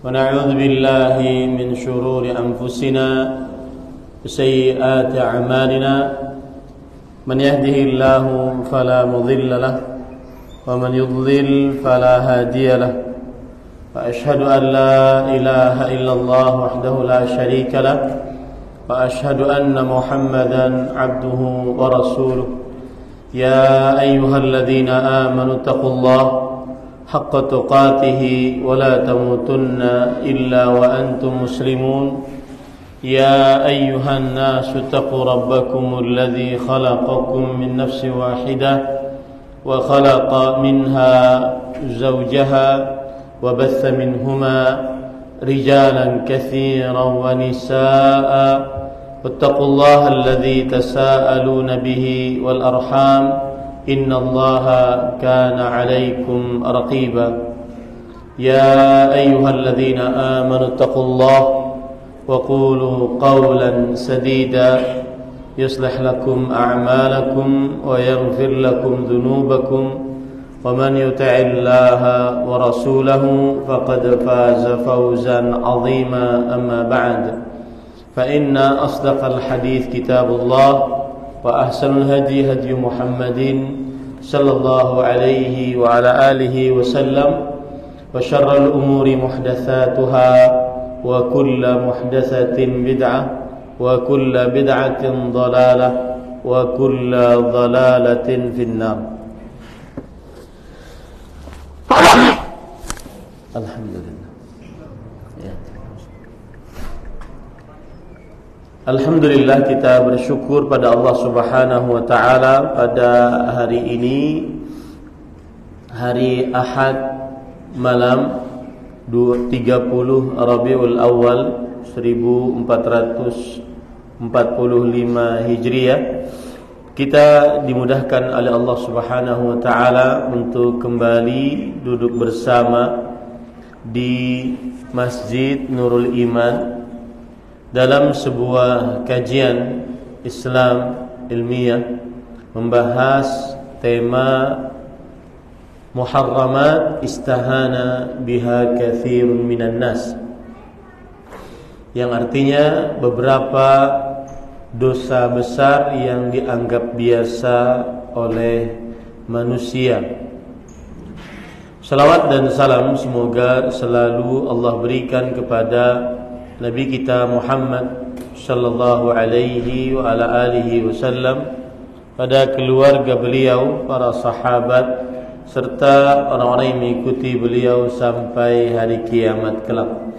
ونعوذ بالله من شرور أنفسنا وسيئات أعمالنا من يهده الله فلا مضل له ومن يضلل فلا هادي له وأشهد أن لا إله إلا الله وحده لا شريك له وأشهد أن محمدا عبده ورسوله يا أيها الذين آمنوا اتقوا الله حق تقاته ولا تموتن إلا وأنتم مسلمون يا أيها الناس اتقوا ربكم الذي خلقكم من نفس واحدة وخلق منها زوجها وبث منهما رجالا كثيرا ونساء واتقوا الله الذي تساءلون به والأرحام إن الله كان عليكم رقيبا يا أيها الذين آمنوا اتقوا الله وقولوا قولا سديدا يصلح لكم أعمالكم ويغفر لكم ذنوبكم ومن يطع الله ورسوله فقد فاز فوزا عظيما أما بعد فإن أصدق الحديث كتاب الله وأحسن الهدي هدي محمد صلى الله عليه وعلى آله وسلم وشر الأمور محدثاتها وكل محدثة بدعة وكل بدعة ضلالة وكل ضلالة في النار. Alhamdulillah. Alhamdulillah, kita bersyukur pada Allah Subhanahu wa taala pada hari ini, hari Ahad malam 30 Rabiul Awal 1445 Hijriah. Kita dimudahkan oleh Allah Subhanahu wa taala untuk kembali duduk bersama di Masjid Nurul Iman dalam sebuah kajian Islam ilmiah membahas tema muharramat istahana biha katsirun minan nas, yang artinya beberapa dosa besar yang dianggap biasa oleh manusia. Salawat dan salam semoga selalu Allah berikan kepada Nabi kita Muhammad sallallahu alaihi wa ala alihi wasallam, pada keluarga beliau, para sahabat, serta orang-orang yang mengikuti beliau sampai hari kiamat kelak.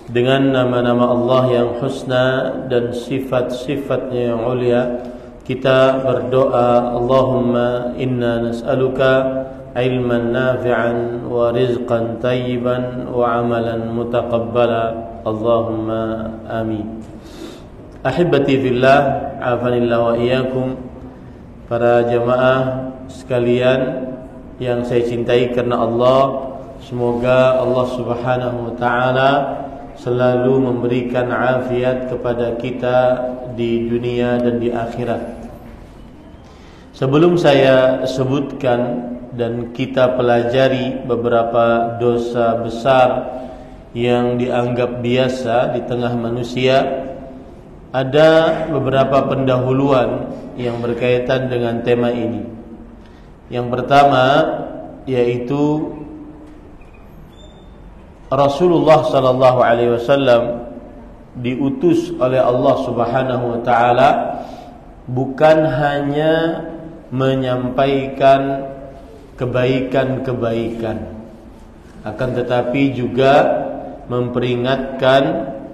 Dengan nama-nama Allah yang husna dan sifat-sifatnya yang ulia, kita berdoa, Allahumma inna nas'aluka ilman nafi'an wa rizqan tayyiban wa amalan mutaqabbala, Allahumma amin. Ahibati fillah, afanillah wa iyyakum. Para jamaah sekalian yang saya cintai karena Allah, semoga Allah Subhanahu wa taala selalu memberikan afiat kepada kita di dunia dan di akhirat. Sebelum saya sebutkan dan kita pelajari beberapa dosa besar yang dianggap biasa di tengah manusia, ada beberapa pendahuluan yang berkaitan dengan tema ini. Yang pertama yaitu Rasulullah sallallahu alaihi wasallam diutus oleh Allah Subhanahu wa taala bukan hanya menyampaikan kebaikan-kebaikan, akan tetapi juga memperingatkan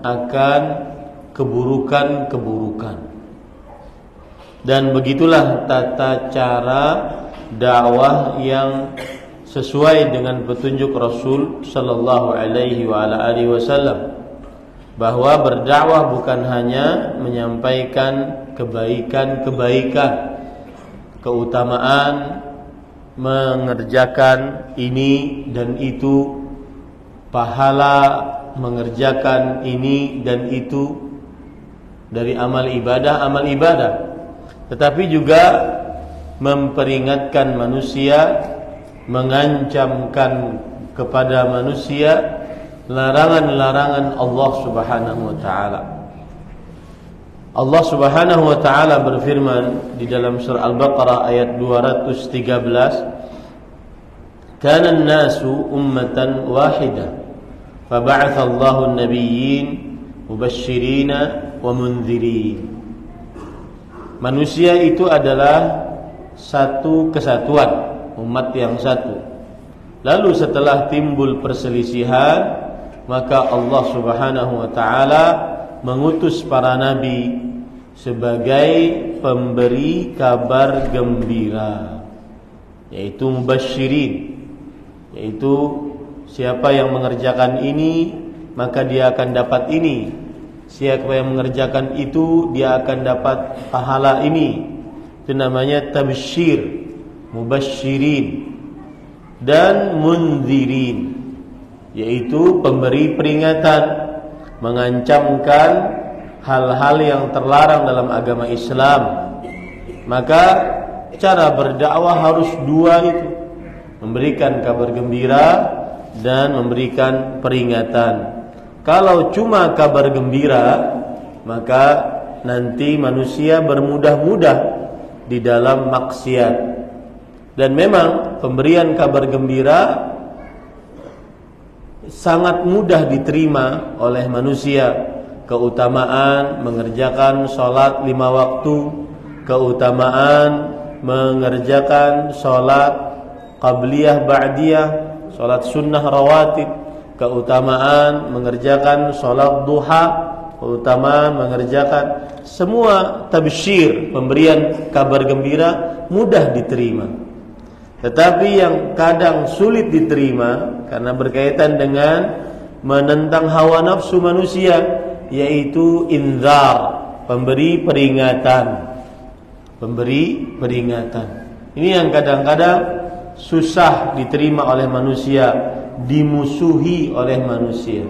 akan keburukan-keburukan. Dan begitulah tata cara dakwah yang sesuai dengan petunjuk Rasul sallallahu alaihi wa ala alihi wasallam, bahwa berdakwah bukan hanya menyampaikan kebaikan-kebaikan, keutamaan mengerjakan ini dan itu, pahala mengerjakan ini dan itu dari amal ibadah, tetapi juga memperingatkan manusia, mengancamkan kepada manusia larangan-larangan Allah Subhanahu wa taala. Allah Subhanahu wa taala berfirman di dalam surah Al-Baqarah ayat 213, "Kana an-nasu ummatan wahidah, fab'atha Allahu an-nabiyyin mubashshirina wa mundzirin." Manusia itu adalah satu kesatuan, umat yang satu. Lalu setelah timbul perselisihan, maka Allah Subhanahu wa taala mengutus para nabi sebagai pemberi kabar gembira, yaitu mubasysyirin, yaitu siapa yang mengerjakan ini maka dia akan dapat ini, siapa yang mengerjakan itu dia akan dapat pahala ini. Itu namanya tabsyir, mubasysyirin. Dan mundzirin, yaitu pemberi peringatan, mengancamkan hal-hal yang terlarang dalam agama Islam. Maka cara berdakwah harus dua itu, memberikan kabar gembira dan memberikan peringatan. Kalau cuma kabar gembira, maka nanti manusia bermudah-mudah di dalam maksiat. Dan memang pemberian kabar gembira sangat mudah diterima oleh manusia. Keutamaan mengerjakan sholat 5 waktu, keutamaan mengerjakan sholat qabliyah ba'diyah, sholat sunnah rawatib, keutamaan mengerjakan sholat duha, keutamaan mengerjakan semua tabsyir, pemberian kabar gembira mudah diterima. Tetapi yang kadang sulit diterima karena berkaitan dengan menentang hawa nafsu manusia, yaitu inzar, pemberi peringatan. Pemberi peringatan. Ini yang kadang-kadang susah diterima oleh manusia, dimusuhi oleh manusia.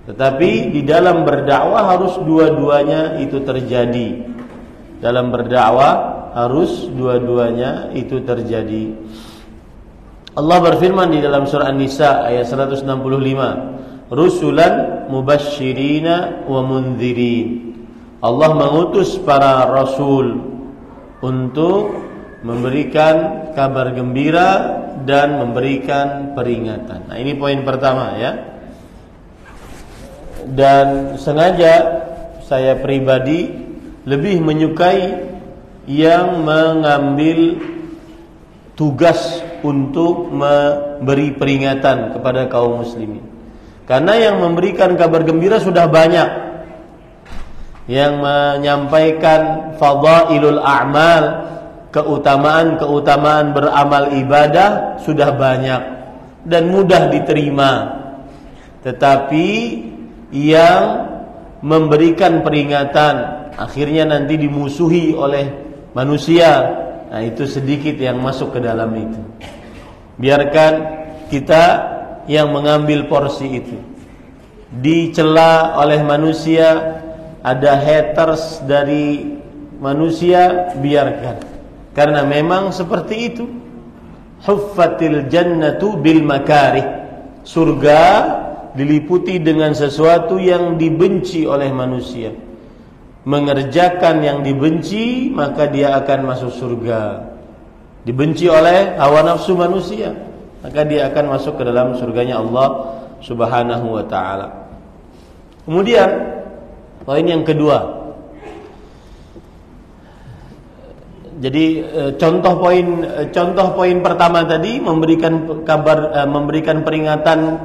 Tetapi di dalam berdakwah harus dua-duanya itu terjadi. Dalam berdakwah harus dua-duanya itu terjadi. Allah berfirman di dalam surah An-Nisa ayat 165, "Rusulan mubashshirina wa mundzirin." Allah mengutus para rasul untuk memberikan kabar gembira dan memberikan peringatan. Nah, ini poin pertama ya. Dan sengaja saya pribadi lebih menyukai yang mengambil tugas untuk memberi peringatan kepada kaum muslimin. Karena yang memberikan kabar gembira sudah banyak, yang menyampaikan fadailul a'mal, keutamaan-keutamaan beramal ibadah sudah banyak dan mudah diterima. Tetapi yang memberikan peringatan akhirnya nanti dimusuhi oleh manusia. Nah, itu sedikit yang masuk ke dalam itu. Biarkan kita yang mengambil porsi itu. Dicela oleh manusia, ada haters dari manusia, biarkan. Karena memang seperti itu. Huffatil jannatu bil makarih. Surga diliputi dengan sesuatu yang dibenci oleh manusia. Mengerjakan yang dibenci, maka dia akan masuk surga. Dibenci oleh hawa nafsu manusia, maka dia akan masuk ke dalam surganya Allah Subhanahu wa ta'ala. Kemudian poin yang kedua. Jadi contoh poin pertama tadi memberikan kabar, memberikan peringatan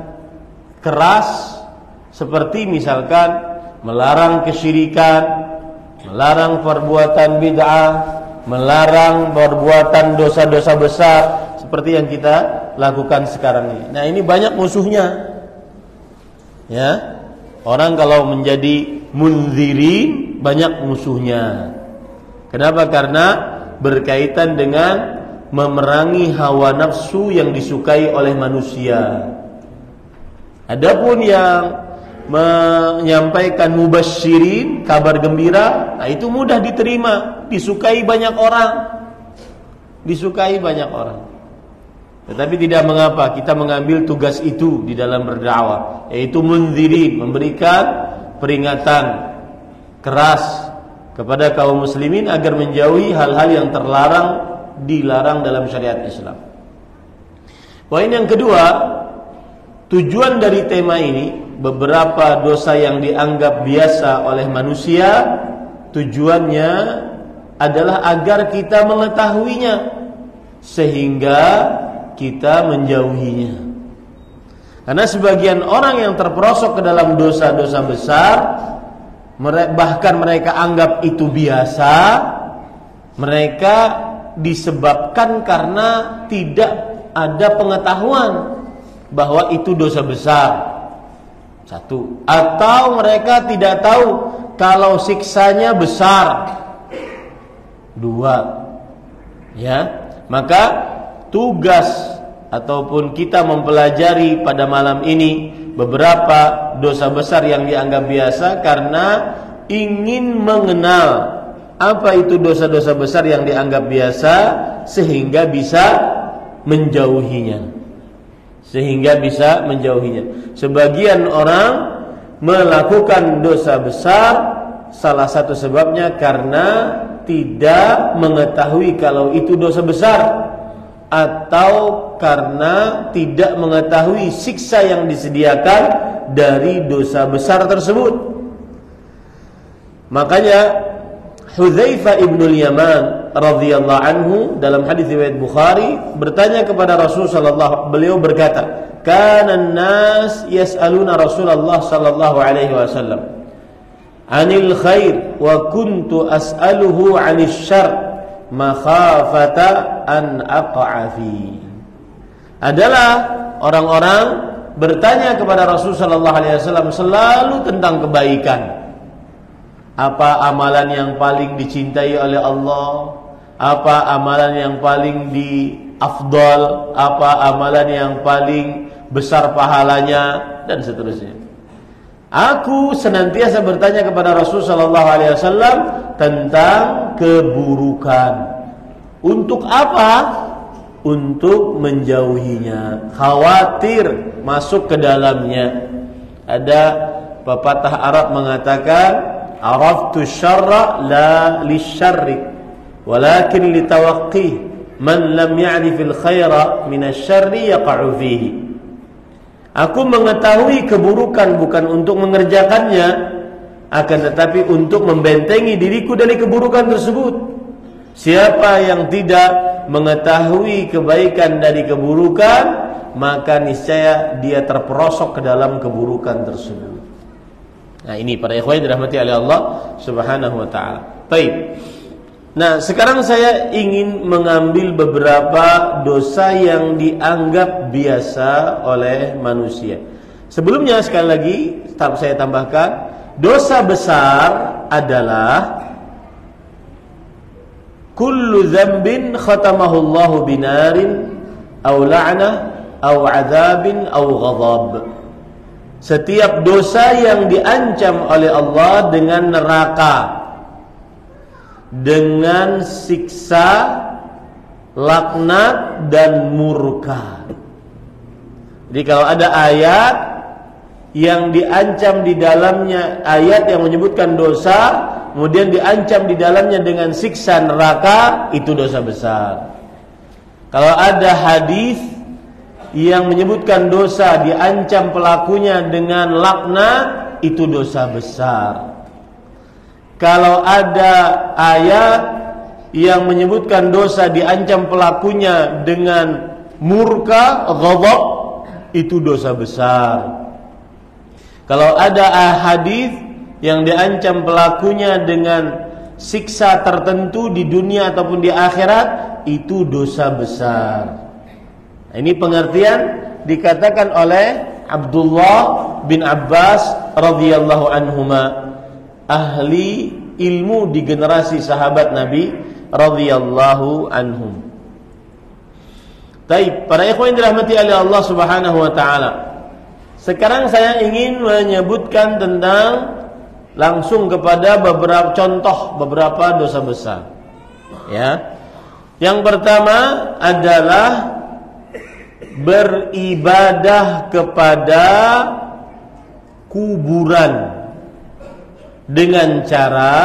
keras, seperti misalkan melarang kesyirikan, melarang perbuatan bid'ah, melarang perbuatan dosa-dosa besar seperti yang kita lakukan sekarang ini. Nah, ini banyak musuhnya. Ya. Orang kalau menjadi mundzirin banyak musuhnya. Kenapa? Karena berkaitan dengan memerangi hawa nafsu yang disukai oleh manusia. Adapun yang menyampaikan mubasysyirin, kabar gembira, nah itu mudah diterima, disukai banyak orang. Disukai banyak orang. Tetapi tidak mengapa kita mengambil tugas itu di dalam berdakwah, yaitu mundzirin, memberikan peringatan keras kepada kaum muslimin agar menjauhi hal-hal yang dilarang dalam syariat Islam. Poin yang kedua, tujuan dari tema ini, beberapa dosa yang dianggap biasa oleh manusia, tujuannya adalah agar kita mengetahuinya sehingga kita menjauhinya. Karena sebagian orang yang terperosok ke dalam dosa-dosa besar, bahkan mereka anggap itu biasa, mereka disebabkan karena tidak ada pengetahuan bahwa itu dosa besar. Satu, atau mereka tidak tahu kalau siksanya besar. Dua, ya, maka tugas ataupun kita mempelajari pada malam ini beberapa dosa besar yang dianggap biasa karena ingin mengenal apa itu dosa-dosa besar yang dianggap biasa sehingga bisa menjauhinya. Sebagian orang melakukan dosa besar, salah satu sebabnya karena tidak mengetahui kalau itu dosa besar, atau karena tidak mengetahui siksa yang disediakan dari dosa besar tersebut. Makanya Hudzaifah ibnul Yaman radhiyallahu anhu dalam hadis riwayat Bukhari bertanya kepada Rasulullah, beliau berkata, "Kana an-nas yas'aluna Rasulullah sallallahu alaihi wasallam 'anil khair wa kuntu as'aluhu 'anil syarr makhafata an aqa'a fi." Adalah orang-orang bertanya kepada Rasulullah sallallahu alaihi wasallam selalu tentang kebaikan. Apa amalan yang paling dicintai oleh Allah? Apa amalan yang paling afdal? Apa amalan yang paling besar pahalanya? Dan seterusnya. Aku senantiasa bertanya kepada Rasulullah sallallahu alaihi wasallam tentang keburukan. Untuk apa? Untuk menjauhinya, khawatir masuk ke dalamnya. Ada pepatah Arab mengatakan, "Araftu syarra la lisyarri, walakin litawaqqih man lam ya'rifil khaira minasyarri yaqa'u fihi." Aku mengetahui keburukan bukan untuk mengerjakannya, akan tetapi untuk membentengi diriku dari keburukan tersebut. Siapa yang tidak mengetahui kebaikan dari keburukan, maka niscaya dia terperosok ke dalam keburukan tersebut. Nah, ini para ikhwan dirahmati oleh Allah Subhanahu wa taala. Baik. Nah, sekarang saya ingin mengambil beberapa dosa yang dianggap biasa oleh manusia. Sebelumnya sekali lagi saya tambahkan, dosa besar adalah kullu dzambin khatamahu Allahu binarin aw la'nah aw 'adzabin aw ghadab. Setiap dosa yang diancam oleh Allah dengan neraka, dengan siksa, laknat dan murka. Jadi kalau ada ayat yang diancam di dalamnya, ayat yang menyebutkan dosa, kemudian diancam di dalamnya dengan siksa neraka, itu dosa besar. Kalau ada hadis yang menyebutkan dosa diancam pelakunya dengan laknat, itu dosa besar. Kalau ada ayat yang menyebutkan dosa diancam pelakunya dengan murka, ghadab, itu dosa besar. Kalau ada hadis yang diancam pelakunya dengan siksa tertentu di dunia ataupun di akhirat, itu dosa besar. Nah, ini pengertian dikatakan oleh Abdullah bin Abbas radhiyallahu anhuma, ahli ilmu di generasi sahabat Nabi radhiyallahu anhum. Baik, para ikhwan dirahmati oleh Allah Subhanahu wa taala. Sekarang saya ingin menyebutkan tentang langsung kepada beberapa contoh beberapa dosa besar. Ya. Yang pertama adalah beribadah kepada kuburan dengan cara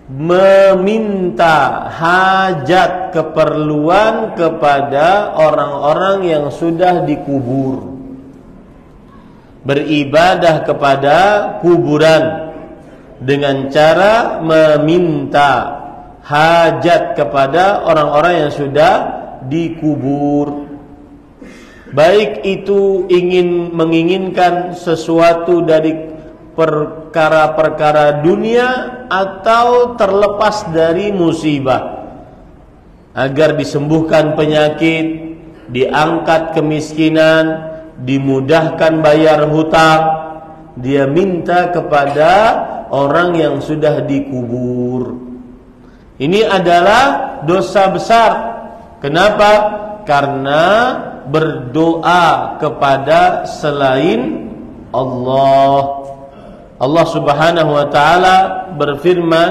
meminta hajat keperluan kepada orang-orang yang sudah dikubur. Beribadah kepada kuburan dengan cara meminta hajat kepada orang-orang yang sudah dikubur. Baik itu menginginkan sesuatu dari perkara-perkara dunia atau terlepas dari musibah, agar disembuhkan penyakit, diangkat kemiskinan, dimudahkan bayar hutang, dia minta kepada orang yang sudah dikubur. Ini adalah dosa besar. Kenapa? Karena berdoa kepada selain Allah. Allah Subhanahu wa taala berfirman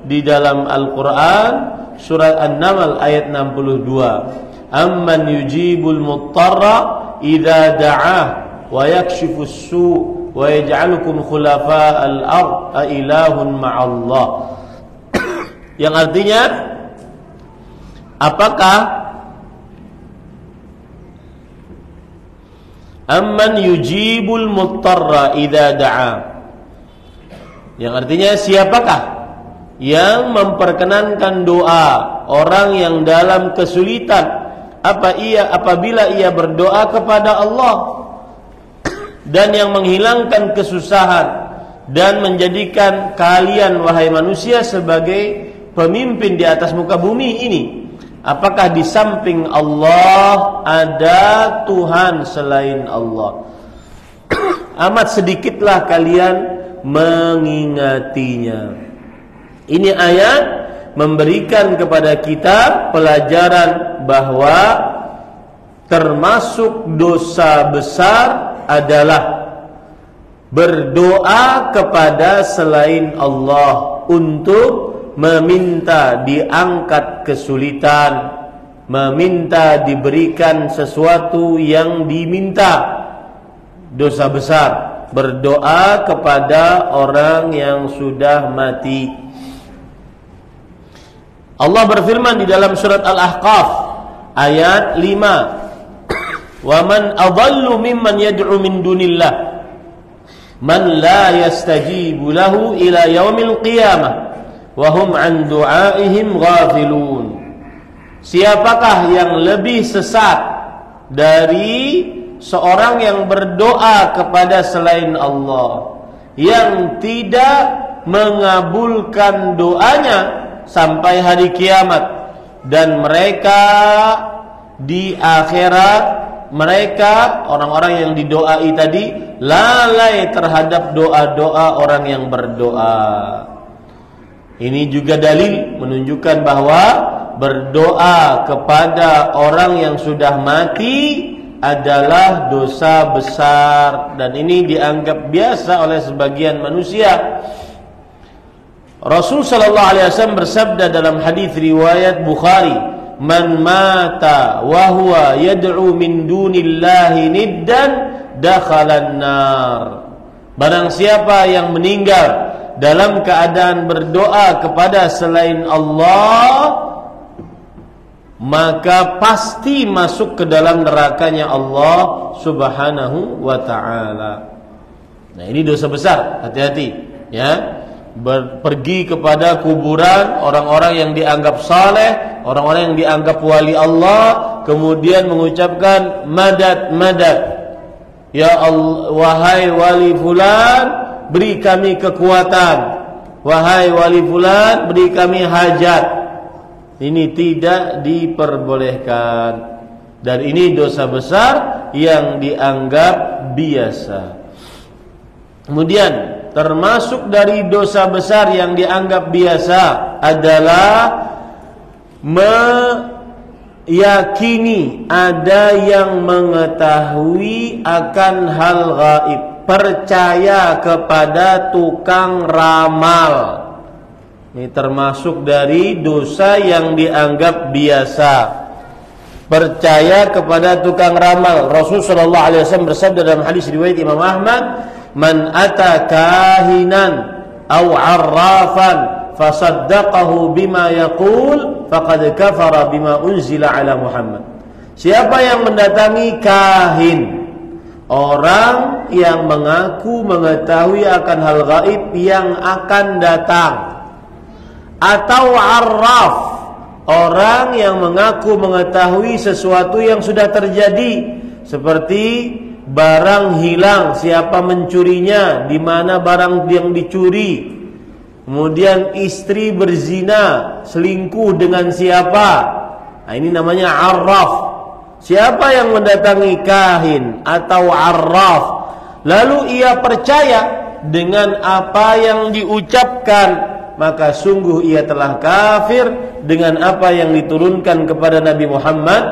di dalam Al-Qur'an surat An-Naml ayat 62, "Amman yujibul muttarra idza da'ah wa yakshifus su' wa yaj'alukum khulafa'al ard a ilahun ma'allah." Yang artinya, apakah amman yujibul muttarra idza da'ah, yang artinya siapakah yang memperkenankan doa orang yang dalam kesulitan apabila ia berdoa kepada Allah, dan yang menghilangkan kesusahan dan menjadikan kalian wahai manusia sebagai pemimpin di atas muka bumi ini. Apakah di samping Allah ada Tuhan selain Allah? Amat sedikitlah kalian mengingatinya. Ini ayat memberikan kepada kita pelajaran bahwa termasuk dosa besar adalah berdoa kepada selain Allah untuk meminta diangkat kesulitan, meminta diberikan sesuatu yang diminta. Dosa besar berdoa kepada orang yang sudah mati. Allah berfirman di dalam surat Al-Ahqaf ayat 5, "Wa man adallu mimman yad'u min dunillah man la yastajibu lahu ila yaumil qiyamah wa hum an du'aihim ghafilun." Siapakah yang lebih sesat dari seorang yang berdoa kepada selain Allah, yang tidak mengabulkan doanya sampai hari kiamat, dan mereka di akhirat, mereka orang-orang yang didoai tadi lalai terhadap doa-doa orang yang berdoa. Ini juga dalil menunjukkan bahwa berdoa kepada orang yang sudah mati adalah dosa besar, dan ini dianggap biasa oleh sebagian manusia. Rasul sallallahu alaihi wasallam bersabda dalam hadis riwayat Bukhari, "Man mata wa huwa yad'u min dunillahi niddan dakhalan nar." Barang siapa yang meninggal dalam keadaan berdoa kepada selain Allah, maka pasti masuk ke dalam nerakanya Allah Subhanahu wa ta'ala. Nah, ini dosa besar, hati-hati ya. Pergi kepada kuburan orang-orang yang dianggap saleh, orang-orang yang dianggap wali Allah, kemudian mengucapkan madad madad, ya Allah, wahai wali fulan beri kami kekuatan, wahai wali fulan beri kami hajat. Ini tidak diperbolehkan, dan ini dosa besar yang dianggap biasa. Kemudian termasuk dari dosa besar yang dianggap biasa adalah meyakini ada yang mengetahui akan hal gaib, percaya kepada tukang ramal. Ini termasuk dari dosa yang dianggap biasa. percaya kepada tukang ramal. Rasulullah sallallahu alaihi wasallam bersabda dalam hadis riwayat Imam Ahmad, "Man ata kahinan aw 'arrafan fasaddaqahu bima yaqul faqad kafara bima unzila ala Muhammad." Siapa yang mendatangi kahin, orang yang mengaku mengetahui akan hal gaib yang akan datang, atau 'arraf, orang yang mengaku mengetahui sesuatu yang sudah terjadi, seperti barang hilang, siapa mencurinya, di mana barang yang dicuri, kemudian istri berzina, selingkuh dengan siapa. Nah, ini namanya arraf. Siapa yang mendatangi kahin atau arraf, lalu ia percaya dengan apa yang diucapkan, maka sungguh ia telah kafir dengan apa yang diturunkan kepada Nabi Muhammad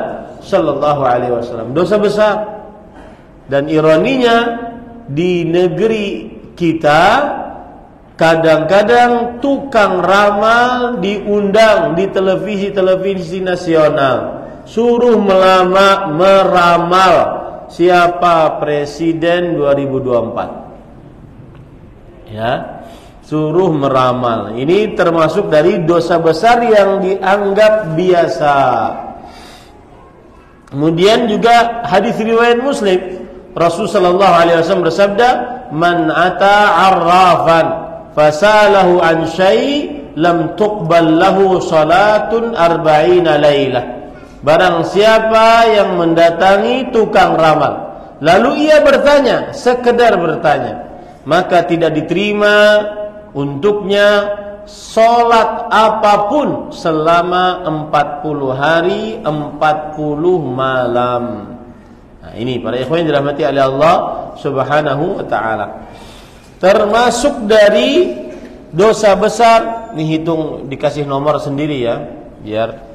sallallahu alaihi wasallam. Dosa besar. Dan ironinya, di negeri kita kadang-kadang tukang ramal diundang di televisi nasional, suruh meramal siapa presiden 2024. Ya, suruh meramal. Ini termasuk dari dosa besar yang dianggap biasa. Kemudian juga hadis riwayat Muslim, Rasul sallallahu alaihi wasallam bersabda, "Man ata 'arrafan fasalahu an syai' lam tuqbal lahu salatun 40 lailah." Barang siapa yang mendatangi tukang ramal, lalu ia bertanya, sekedar bertanya, maka tidak diterima untuknya salat apapun selama 40 hari 40 malam. Nah, ini para ikhwan yang dirahmati oleh Allah Subhanahu wa taala. Termasuk dari dosa besar, dihitung dikasih nomor sendiri ya, biar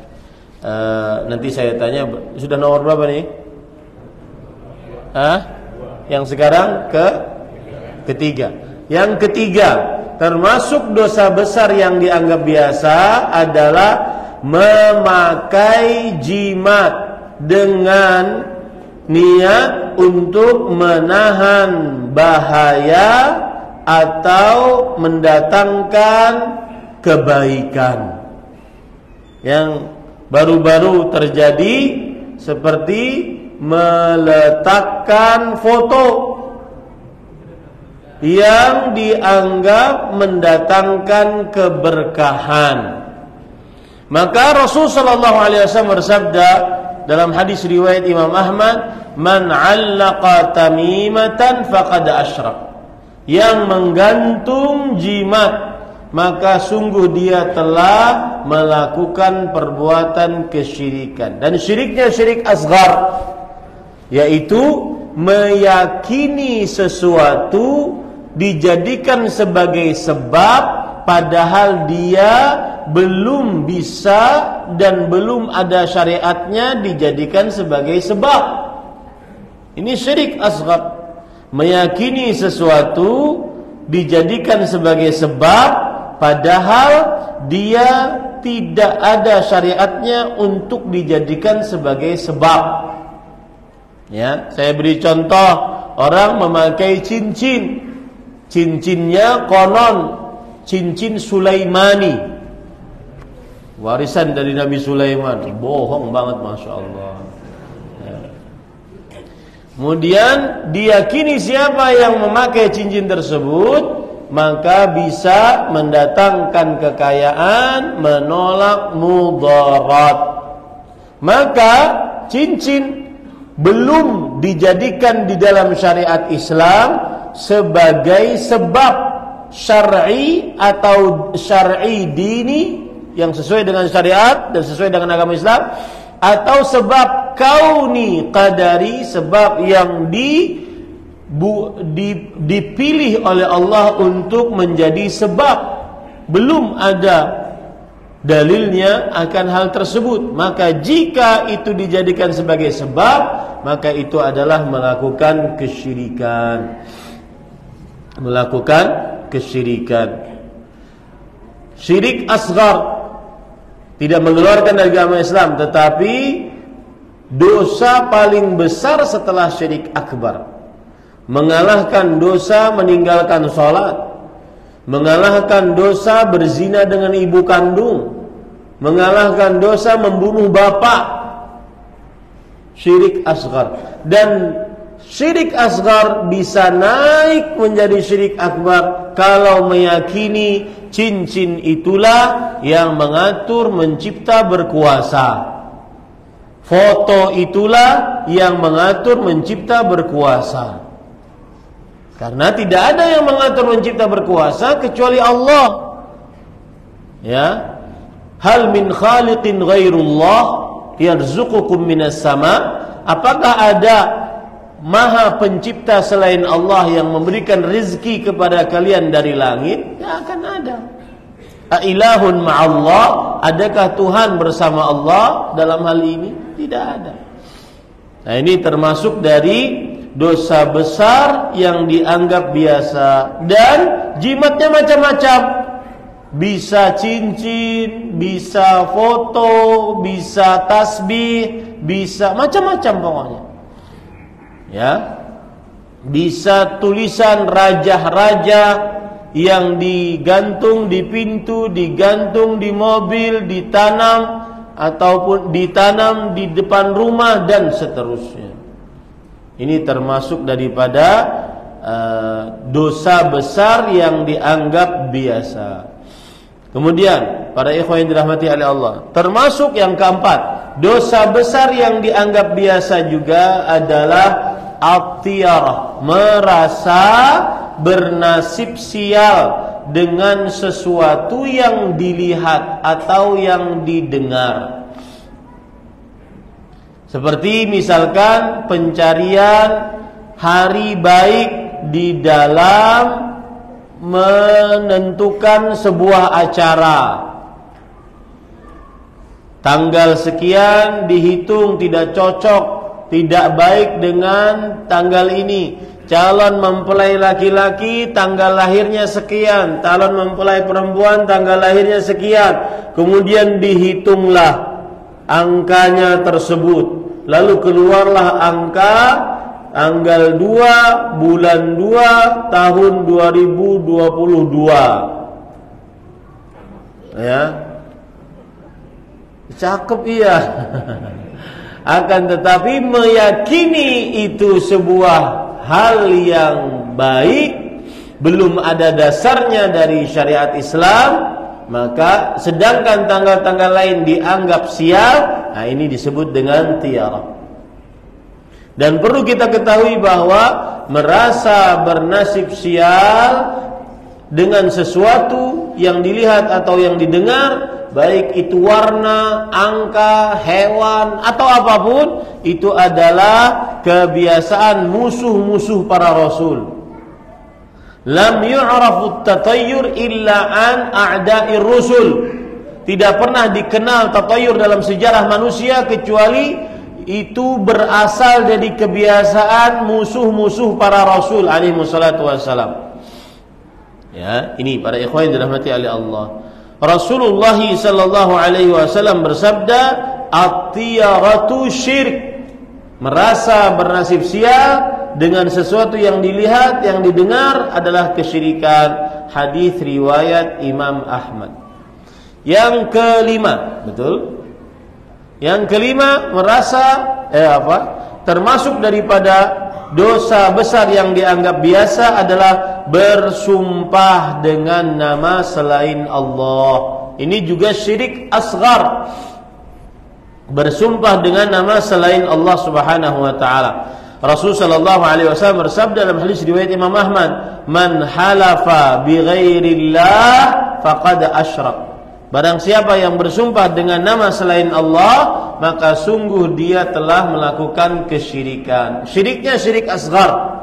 nanti saya tanya, sudah nomor berapa nih? Yang sekarang ketiga. Yang ketiga, termasuk dosa besar yang dianggap biasa adalah memakai jimat dengan niat untuk menahan bahaya atau mendatangkan kebaikan. Yang baru-baru terjadi seperti meletakkan foto yang dianggap mendatangkan keberkahan. Maka Rasul sallallahu alaihi wasallam bersabda dalam hadis riwayat Imam Ahmad, "Man 'allaqa tamimatan faqad asyrak." Yang menggantung jimat, maka sungguh dia telah melakukan perbuatan kesyirikan. Dan syiriknya syirik asghar, yaitu meyakini sesuatu dijadikan sebagai sebab padahal dia belum bisa dan belum ada syariatnya dijadikan sebagai sebab. Ini syirik asghar. Meyakini sesuatu dijadikan sebagai sebab padahal dia tidak ada syariatnya untuk dijadikan sebagai sebab. Ya, saya beri contoh, orang memakai cincin. Cincinnya konon cincin Sulaimani, warisan dari Nabi Sulaiman. Bohong banget, Masya Allah. Ya. Kemudian diyakini siapa yang memakai cincin tersebut maka bisa mendatangkan kekayaan, menolak mudarat. Maka cincin belum dijadikan di dalam syariat Islam sebagai sebab syar'i atau syar'i dini yang sesuai dengan syariat dan sesuai dengan agama Islam, atau sebab kauni qadari, sebab yang dipilih oleh Allah untuk menjadi sebab. Belum ada dalilnya akan hal tersebut. Maka jika itu dijadikan sebagai sebab, maka itu adalah melakukan kesyirikan. Melakukan kesyirikan. Syirik asghar tidak mengeluarkan dari agama Islam, tetapi dosa paling besar setelah syirik akbar. Mengalahkan dosa meninggalkan sholat, mengalahkan dosa berzina dengan ibu kandung, mengalahkan dosa membunuh bapak. Syirik asghar. Dan syirik asghar bisa naik menjadi syirik akbar kalau meyakini cincin itulah yang mengatur, mencipta, berkuasa. Foto itulah yang mengatur, mencipta, berkuasa. Karena tidak ada yang mengatur, mencipta, berkuasa kecuali Allah. Ya. Hal min khaliqin ghairullah yarzuqukum minas sama? Apakah ada maha pencipta selain Allah yang memberikan rezeki kepada kalian dari langit? Tidak akan ada. Ailahun ma'allah? Adakah Tuhan bersama Allah dalam hal ini? Tidak ada. Nah, ini termasuk dari dosa besar yang dianggap biasa. Dan jimatnya macam-macam. Bisa cincin, bisa foto, bisa tasbih, bisa macam-macam pokoknya. Ya. Bisa tulisan raja-raja yang digantung di pintu, digantung di mobil, ditanam ataupun ditanam di depan rumah dan seterusnya. Ini termasuk daripada dosa besar yang dianggap biasa. Kemudian para ikhwan yang dirahmati oleh Allah, termasuk yang keempat, dosa besar yang dianggap biasa juga adalah at-tiyarah, merasa bernasib sial dengan sesuatu yang dilihat atau yang didengar. Seperti misalkan pencarian hari baik di dalam menentukan sebuah acara. Tanggal sekian dihitung tidak cocok, tidak baik dengan tanggal ini. Calon mempelai laki-laki tanggal lahirnya sekian, calon mempelai perempuan tanggal lahirnya sekian. Kemudian dihitunglah angkanya tersebut. Lalu keluarlah angka tanggal 2 bulan 2 tahun 2022. Ya. Cakep iya. Akan tetapi meyakini itu sebuah hal yang baik, belum ada dasarnya dari syariat Islam, maka sedangkan tanggal-tanggal lain dianggap sial, nah ini disebut dengan tiarah. Dan perlu kita ketahui bahwa merasa bernasib sial dengan sesuatu yang dilihat atau yang didengar, baik itu warna, angka, hewan atau apapun, itu adalah kebiasaan musuh-musuh para rasul. Lam yu'rafu tatayyur illa an a'da'ir rusul. Tidak pernah dikenal tatayyur dalam sejarah manusia kecuali itu berasal dari kebiasaan musuh-musuh para rasul alaihi wassalatu wassalam. Ya, ini para ikhwan yang dirahmati oleh Allah. Rasulullah sallallahu alaihi wasallam bersabda, "At-tiyaratu syirk." Merasa bernasib sial dengan sesuatu yang dilihat, yang didengar adalah kesyirikan. Hadis riwayat Imam Ahmad. Yang kelima, betul? Yang kelima merasa termasuk daripada dosa besar yang dianggap biasa adalah bersumpah dengan nama selain Allah. Ini juga syirik asghar. Bersumpah dengan nama selain Allah Subhanahu wa taala. Rasul sallallahu alaihi wasallam bersabda dalam hadis riwayat Imam Ahmad, "Man halafa bi ghairillah faqad asyrak." Barang siapa yang bersumpah dengan nama selain Allah, maka sungguh dia telah melakukan kesyirikan. Syiriknya syirik asghar.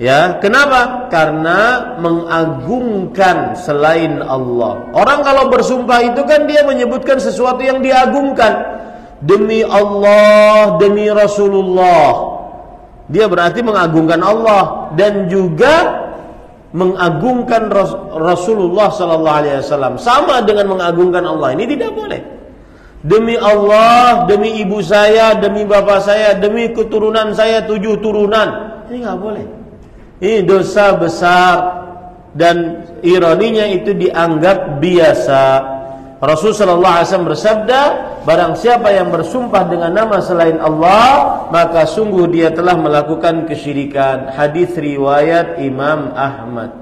Ya, kenapa? Karena mengagungkan selain Allah. Orang kalau bersumpah itu kan dia menyebutkan sesuatu yang diagungkan. Demi Allah, demi Rasulullah. Dia berarti mengagungkan Allah dan juga mengagungkan Rasulullah sallallahu alaihi wasallam. Sama dengan mengagungkan Allah. Ini tidak boleh. Demi Allah, demi ibu saya, demi bapak saya, demi keturunan saya 7 turunan. Ini nggak boleh. Ini dosa besar dan ironinya itu dianggap biasa. Rasulullah sallallahu alaihi wasallam bersabda, barang siapa yang bersumpah dengan nama selain Allah, maka sungguh dia telah melakukan kesyirikan. Hadis riwayat Imam Ahmad.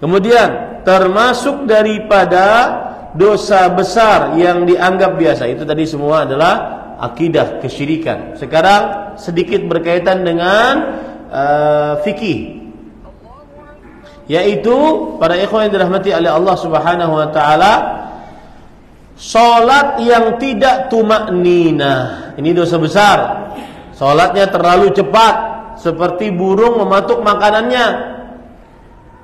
Kemudian termasuk daripada dosa besar yang dianggap biasa, itu tadi semua adalah akidah kesyirikan. Sekarang sedikit berkaitan dengan fikih, yaitu para ikhwan yang dirahmati oleh Allah Subhanahu wa taala, salat yang tidak tumakninah, ini dosa besar. Salatnya terlalu cepat, seperti burung mematuk makanannya.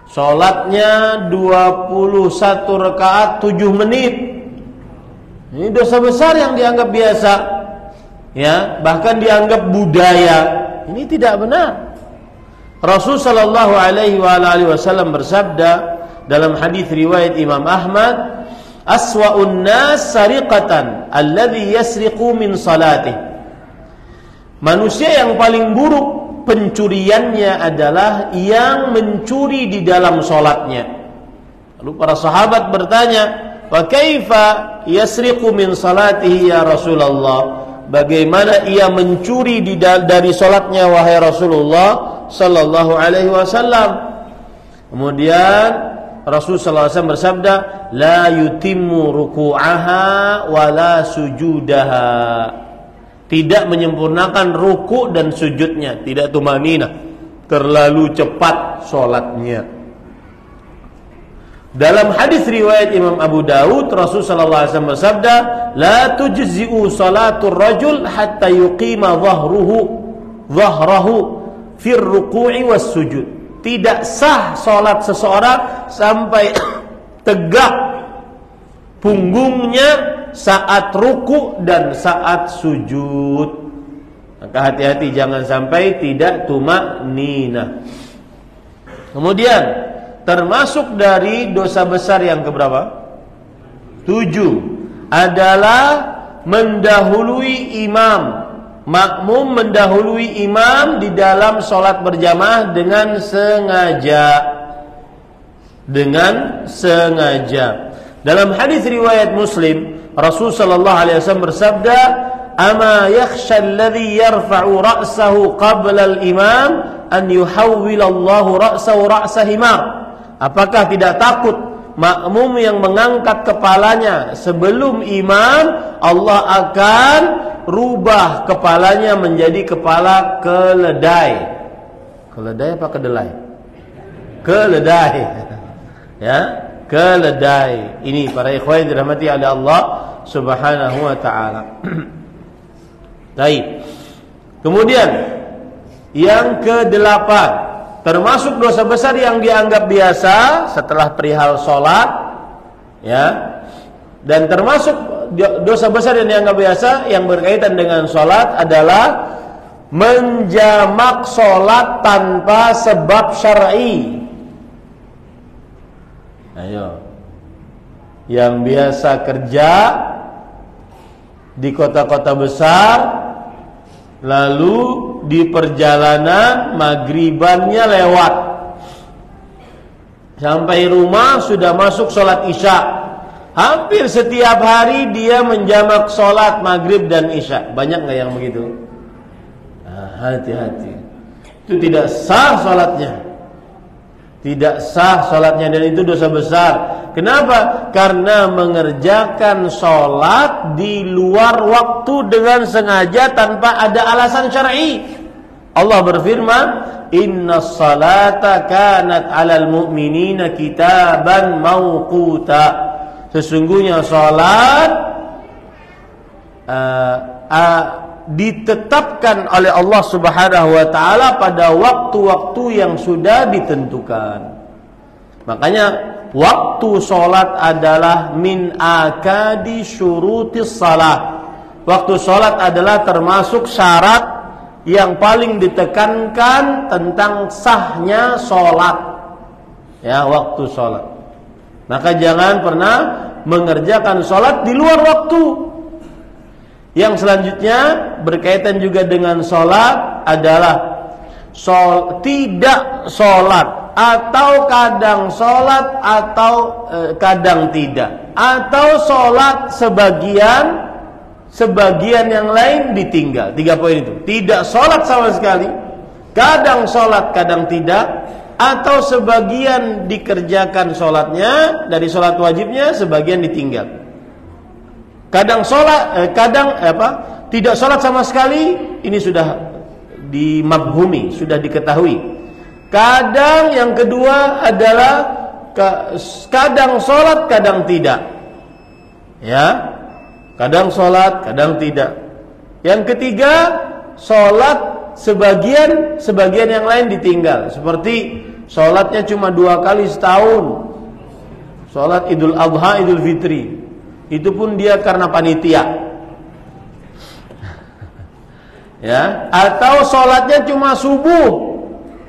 Salatnya 21 rakaat 7 menit. Ini dosa besar yang dianggap biasa. Ya, bahkan dianggap budaya. Ini tidak benar. Rasul sallallahu alaihi wasallam bersabda dalam hadis riwayat Imam Ahmad, aswa'un nas sariqatan alladhi yasriqu min salatih. Manusia yang paling buruk pencuriannya adalah yang mencuri di dalam salatnya. Lalu para sahabat bertanya, "Wa kaifa yasriqu min salatihi ya Rasulullah?" Bagaimana ia mencuri dari salatnya wahai Rasulullah sallallahu alaihi wasallam? Kemudian Rasul sallallahu alaihi wasallam bersabda, "La yutimmu ruku'aha wa la sujudaha." Tidak menyempurnakan ruku dan sujudnya, tidak tumaninah, terlalu cepat sholatnya. Dalam hadis riwayat Imam Abu Dawud, Rasul sallallahu alaihi wasallam bersabda, "La tujzi'u salatul rajul hatta yuqima dhahrahu fir ruku'i was sujud." Tidak sah salat seseorang sampai tegak punggungnya saat ruku dan saat sujud. Maka hati-hati jangan sampai tidak tumakninah. Kemudian termasuk dari dosa besar yang keberapa? 7 adalah mendahului imam. Makmum mendahului imam di dalam sholat berjamaah dengan sengaja. Dengan sengaja. Dalam hadis riwayat Muslim, Rasul sallallahu alaihi wasallam bersabda, "Ama yakhsha alladhi yarfa'u ra'sahu qabla al-imam an yuhawwilallahu ra'sahu ra'sa himar." Apakah tidak takut makmum yang mengangkat kepalanya sebelum imam, Allah akan rubah kepalanya menjadi kepala keledai. Keledai apa kedelai? Keledai. Ya, keledai. Ini para ikhwan yang dirahmati oleh Allah Subhanahu wa taala. Baik. Kemudian yang ke-8, termasuk dosa besar yang dianggap biasa setelah perihal salat, ya. Dan termasuk dosa besar yang dianggap biasa yang berkaitan dengan salat adalah menjamak salat tanpa sebab syar'i. Ayo, yang biasa kerja di kota-kota besar, lalu di perjalanan maghribannya lewat, sampai rumah sudah masuk sholat isya. Hampir setiap hari dia menjamak sholat maghrib dan isya. Banyak nggak yang begitu? Nah, hati-hati, itu tidak sah sholatnya. Tidak sah salatnya dan itu dosa besar. Kenapa? Karena mengerjakan salat di luar waktu dengan sengaja tanpa ada alasan syar'i. Allah berfirman, "Innas salata kanat 'alal mu'minina kitaban mawquta." Sesungguhnya salat ditetapkan oleh Allah Subhanahu wa taala pada waktu-waktu yang sudah ditentukan. Makanya waktu salat adalah min akadi syurutis salat. Waktu salat adalah termasuk syarat yang paling ditekankan tentang sahnya salat. Ya, waktu salat. Maka jangan pernah mengerjakan salat di luar waktu. Yang selanjutnya berkaitan juga dengan sholat adalah tidak sholat atau kadang sholat atau kadang tidak, atau sholat sebagian yang lain ditinggal. 3 poin itu. Tidak sholat sama sekali, kadang sholat kadang tidak, atau sebagian dikerjakan sholatnya dari sholat wajibnya, sebagian ditinggal. Kadang sholat, tidak sholat sama sekali, ini sudah dimabhumi, sudah diketahui. Kadang yang kedua adalah kadang sholat, kadang tidak. Ya, kadang sholat, kadang tidak. Yang ketiga, sholat sebagian yang lain ditinggal. Seperti sholatnya cuma 2 kali setahun, sholat Idul Adha, Idul Fitri. Itu pun dia karena panitia. Ya, atau sholatnya cuma subuh,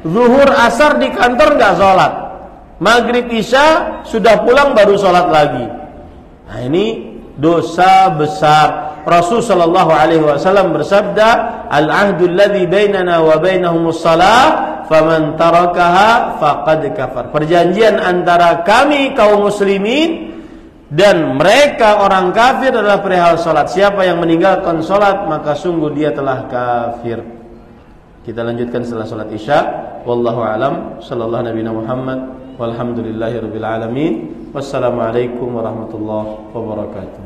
zuhur, asar di kantor nggak sholat, maghrib, isya sudah pulang baru sholat lagi. Nah, ini dosa besar. Rasul sallallahu alaihi wasallam bersabda, "Al-'ahdu alladhi bainana wa bainahumus shalah, faman tarakaha faqad kafar." Perjanjian antara kami kaum muslimin dan mereka orang kafir adalah perihal salat. Siapa yang meninggalkan salat maka sungguh dia telah kafir. Kita lanjutkan setelah salat Isya. Wallahu a'lam. Sallallahu nabiyana Muhammad walhamdulillahirabbil alamin. Wassalamualaikum warahmatullahi wabarakatuh.